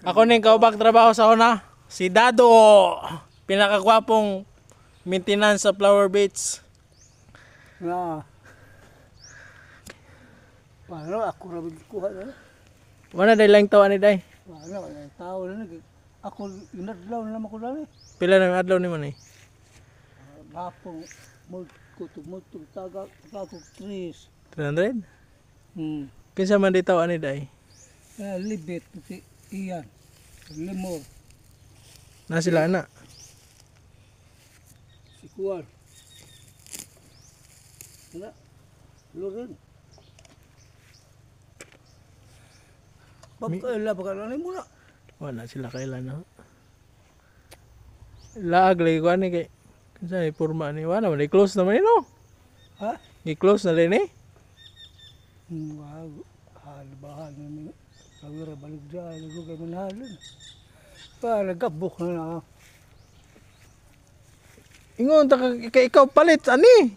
Ako ning kaubag trabaho sa una, si Dado, pinakagwapong maintenance sa Flower Beach. Na. Paano ako ra kuha na? Wala day lang tawa ni day. Paano wala tao na ako inadlaw na naman ko dali. Pila nang adlaw nimo ni? Gapong multog tagak trees. 300? Kinsa man di tawa ni day? Libit si Iyan. Limor. Na sila ana. Si Kuwan. Wala. Loren. Pagkaila baka lang mo na. Wala sila kailan no. Laag lagi ko ani kay kinsa ni porma ni wala man i-close naman ni no. Ha? I-close na rin eh. Wow. Halbahan na ni. Kawira balik dyan. Naglo kay manhalon. Pa nagkabuk na na. Ingon ta kay ikaw palit ani.